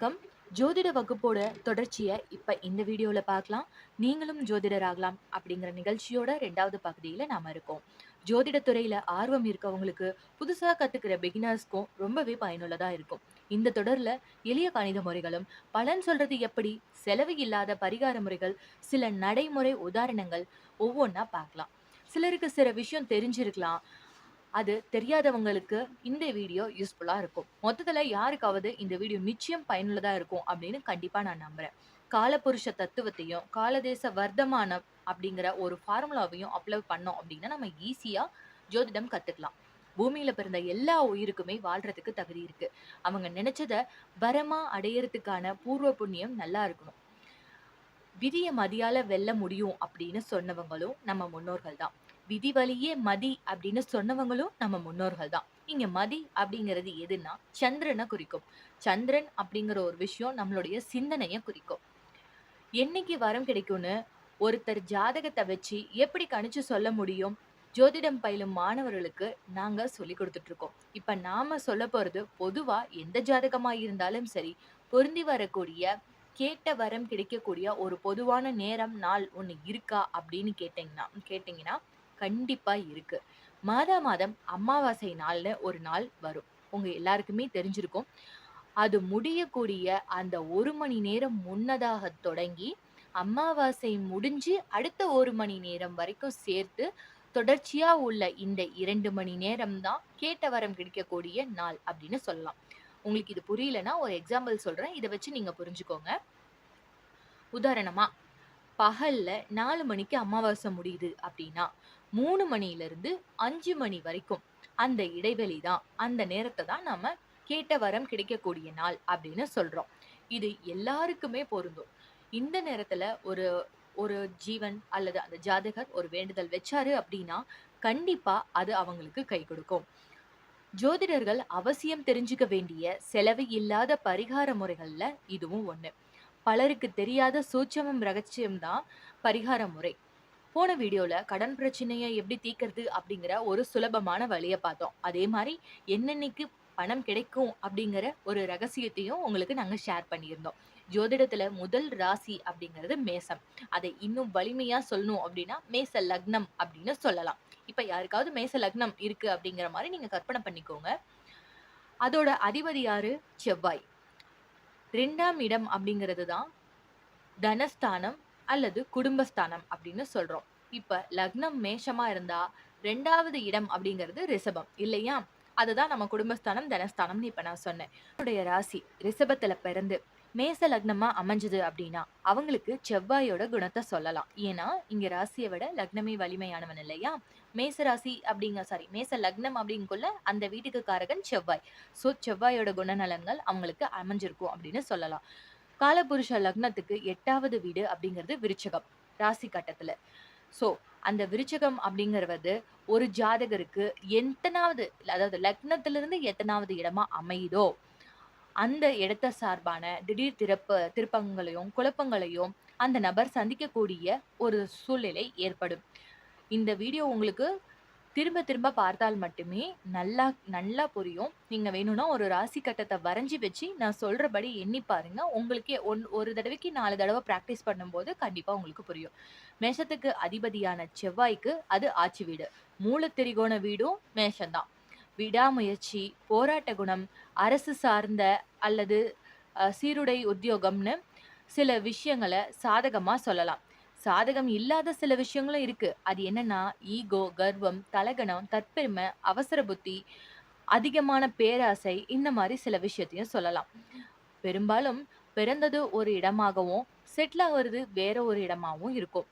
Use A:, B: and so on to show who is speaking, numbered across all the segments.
A: வணக்கம். ஜோதிட வகுப்போட தொடர்ச்சிய இப்ப இந்த வீடியோல பார்க்கலாம். நீங்களும் ஜோதிடர் ஆகலாம் அப்படிங்கிற நிகழ்ச்சியோட 2வது பகுதியில நாம இருக்கோம். ஜோதிட துறையில ஆர்வம் இருக்கவங்களுக்கு, புதுசா கத்துக்கிற பிகினர்ஸ்க்கும் ரொம்பவே பயனுள்ளதா இருக்கும். இந்த தொடர்ல எளிய கணித முறைகளும், பலன் சொல்றது எப்படி, செலவு இல்லாத பரிகார முறைகள், சில நடைமுறை உதாரணங்கள் ஒவ்வொன்னா பார்க்கலாம். சிலருக்கு சில விஷயம் தெரிஞ்சிருக்கலாம். அது தெரியாதவங்களுக்கு இந்த வீடியோ யூஸ்ஃபுல்லா இருக்கும். மொத்தத்துல யாருக்காவது இந்த வீடியோ நிச்சயம் பயனுள்ளதா இருக்கும் அப்படின்னு கண்டிப்பா நான் நம்புறேன். காலபுருஷ தத்துவத்தையும், காலதேச வர்த்தமானம் அப்படிங்கிற ஒரு ஃபார்முலாவையும் அப்ளை பண்ணோம் அப்படின்னா நம்ம ஈஸியா ஜோதிடம் கத்துக்கலாம். பூமியில பிறந்த எல்லா உயிருக்குமே வாழ்றதுக்கு தகுதி இருக்கு. அவங்க நினைச்சத வரமா அடையறதுக்கான பூர்வ புண்ணியம் நல்லா இருக்கணும். விதிய மதியால வெல்ல முடியும் அப்படின்னு சொன்னவங்களும் நம்ம முன்னோர்கள் தான். விதி வழியே மதி அப்படின்னு சொன்னவங்களும் நம்ம முன்னோர்கள் தான். இங்க மதி அப்படிங்கிறது எதுன்னா சந்திரனை குறிக்கும். சந்திரன் அப்படிங்கிற ஒரு விஷயம் நம்மளுடைய சிந்தனைய குறிக்கும். என்னைக்கு வரம் கிடைக்கும்னு ஒருத்தர் ஜாதகத்தை வச்சு எப்படி கணிச்சு சொல்ல முடியும்? ஜோதிடம் பயிலும் மாணவர்களுக்கு நாங்க சொல்லிக் கொடுத்துட்டு இருக்கோம். இப்ப நாம சொல்ல போறது பொதுவா எந்த ஜாதகமா இருந்தாலும் சரி, பொருந்தி வரக்கூடிய கேட்ட வரம் கிடைக்கக்கூடிய ஒரு பொதுவான நேரம், நாள் ஒண்ணு இருக்கா அப்படின்னு கேட்டீங்கன்னா கண்டிப்பா இருக்கு. மாதா மாதம் அமாவாசை நாள்னு ஒரு நாள் வரும். உங்க எல்லாருக்குமே தெரிஞ்சிருக்கும். அது முடியக்கூடிய அந்த 1 மணி நேரம் முன்னதாக தொடங்கி, அமாவாசை முடிஞ்சு அடுத்த 1 மணி நேரம் வரைக்கும் சேர்த்து, தொடர்ச்சியா உள்ள இந்த 2 மணி நேரம் தான் கேட்ட வரம் கிடைக்கக்கூடிய நாள் அப்படின்னு சொல்லலாம். உங்களுக்கு இது புரியலன்னா ஒரு எக்ஸாம்பிள் சொல்றேன். இத வச்சு நீங்க புரிஞ்சுக்கோங்க. உதாரணமா, பகல்ல 4 மணிக்கு அமாவாசை முடியுது அப்படின்னா, 3 மணியிலிருந்து 5 மணி வரைக்கும் அந்த இடைவெளி தான், அந்த நேரத்த தான் நாம கேட்ட வரம் கிடைக்கக்கூடிய நாள் அப்படின்னு சொல்றோம். இது எல்லாருக்குமே பொருந்தும். இந்த நேரத்துல ஒரு ஒரு ஜீவன் அல்லது அந்த ஜாதகர் ஒரு வேண்டுதல் வச்சாரு அப்படின்னா, கண்டிப்பா அது அவங்களுக்கு கை கொடுக்கும். ஜோதிடர்கள் அவசியம் தெரிஞ்சுக்க வேண்டிய செலவு இல்லாத பரிகார முறைகள்ல இதுவும் ஒண்ணு. பலருக்கு தெரியாத சூட்சமம் ரகசியம் தான் பரிகார முறை. போன வீடியோல கடன் பிரச்சனைய எப்படி தீர்க்கறது அப்படிங்கிற ஒரு சுலபமான வழிய பார்த்தோம். அதே மாரி என்னன்னைக்கு பணம் கிடைக்கும் அப்படிங்கிற ஒரு ரகசியத்தையும் உங்களுக்கு நாங்க ஷேர் பண்ணியிருந்தோம். ஜோதிடத்துல முதல் ராசி அப்படிங்கிறது மேசம். அதை இன்னும் வலிமையா சொல்லணும் அப்படின்னா மேச லக்னம் அப்படின்னு சொல்லலாம். இப்ப யாருக்காவது மேச லக்னம் இருக்கு அப்படிங்கிற மாரி நீங்க கற்பனை பண்ணிக்கோங்க. அதோட அதிபதி யாரு? செவ்வாய். 2ஆம் இடம் அப்படிங்கிறது தான் தனஸ்தானம் அல்லது குடும்பஸ்தானம் அப்படின்னு சொல்றோம். இப்ப லக்னம் மேஷமா இருந்தா 2வது இடம் அப்படிங்கிறது ரிஷபம் இல்லையா? அதுதான் நம்ம குடும்பஸ்தானம், தனஸ்தானம்னு இப்ப நான் சொன்னேன். என்னுடைய ராசி ரிஷபத்துல பிறந்து மேச லக்னமா அமைஞ்சது அப்படின்னா அவங்களுக்கு செவ்வாயோட குணத்தை சொல்லலாம். ஏன்னா இங்க ராசியை விட லக்னமே வலிமையானவன் இல்லையா? மேச ராசி மேச லக்னம் அப்படிங்குள்ள அந்த வீட்டுக்கு காரகன் செவ்வாய். சோ செவ்வாயோட குணநலன்கள் அவங்களுக்கு அமைஞ்சிருக்கும் அப்படின்னு சொல்லலாம். காலபுருஷ லக்னத்துக்கு 8வது வீடு அப்படிங்கிறது விருச்சகம் ராசி கட்டத்துல. சோ அந்த விருச்சகம் அப்படிங்கிறது ஒரு ஜாதகருக்கு எத்தனாவது, அதாவது லக்னத்திலிருந்து எத்தனாவது இடமா அமையுதோ அந்த இடத்த சார்பான திடீர் திருப்பங்களையும் குழப்பங்களையும் அந்த நபர் சந்திக்கக்கூடிய ஒரு சூழ்நிலை ஏற்படும். இந்த வீடியோ உங்களுக்கு திரும்ப திரும்ப பார்த்தால் மட்டுமே நல்லா நல்லா புரியும். நீங்க வேணும்னா ஒரு ராசி கட்டத்தை வரைஞ்சு வச்சு நான் சொல்றபடி எண்ணி பாருங்க. உங்களுக்கே ஒரு தடவைக்கு 4 தடவை பிராக்டிஸ் பண்ணும்போது கண்டிப்பா உங்களுக்கு புரியும். மேஷத்துக்கு அதிபதியான செவ்வாய்க்கு அது ஆட்சி வீடு. மூல திரிகோண வீடும் மேஷம்தான். விடாமுயற்சி, போராட்ட குணம், அரசு சார்ந்த அல்லது சீருடை உத்தியோகம்னு சில விஷயங்கள சாதகமா சொல்லலாம். சாதகம் இல்லாத சில விஷயங்களும் இருக்கு. அது என்னன்னா ஈகோ, கர்வம், தலகணம், தற்பெருமை, அவசர புத்தி, அதிகமான பேராசை இந்த மாரி சில விஷயத்தையும் சொல்லலாம். பெரும்பாலும் பிறந்தது ஒரு இடமாகவும், செட்டில் ஆகுறது வேற ஒரு இடமாவும் இருக்கும்.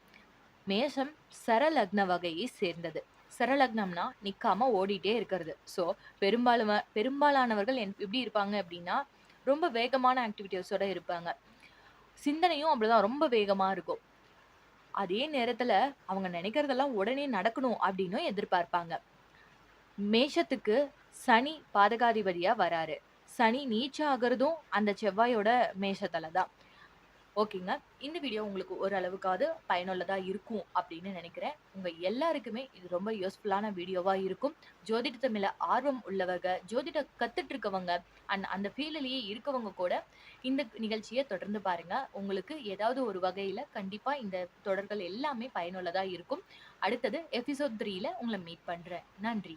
A: மேஷம் சரலக்ன வகையை சேர்ந்தது. சரலக்னம்னா நிக்காம ஓடிட்டே இருக்கிறது. சோ பெரும்பாலானவர்கள் எப்படி இருப்பாங்க அப்படின்னா, ரொம்ப வேகமான ஆக்டிவிட்டீஸோட இருப்பாங்க. சிந்தனையும் அப்படிதான் ரொம்ப வேகமா இருக்கும். அதே நேரத்துல அவங்க நினைக்கிறதெல்லாம் உடனே நடக்கணும் அப்படின்னும் எதிர்பார்ப்பாங்க. மேஷத்துக்கு சனி பாதகாதிபதியா வராரு. சனி நீச்சம் ஆகுறதும் அந்த செவ்வாயோட மேஷத்துல தான். ஓகேங்க. இந்த வீடியோ உங்களுக்கு ஓரளவுக்காவது பயனுள்ளதா இருக்கும் அப்படின்னு நினைக்கிறேன். உங்க எல்லாருக்குமே இது ரொம்ப யூஸ்ஃபுல்லான வீடியோவா இருக்கும். ஜோதிடத்து மேல ஆர்வம் உள்ளவங்க, ஜோதிடம் கத்துட்டு இருக்கவங்க, அந்த ஃபீல்டுலயே இருக்கவங்க கூட இந்த நிகழ்ச்சிய தொடர்ந்து பாருங்க. உங்களுக்கு ஏதாவது ஒரு வகையில கண்டிப்பா இந்த தொடர்கள் எல்லாமே பயனுள்ளதா இருக்கும். அடுத்தது எபிசோட் 3ல உங்கள மீட் பண்றேன். நன்றி.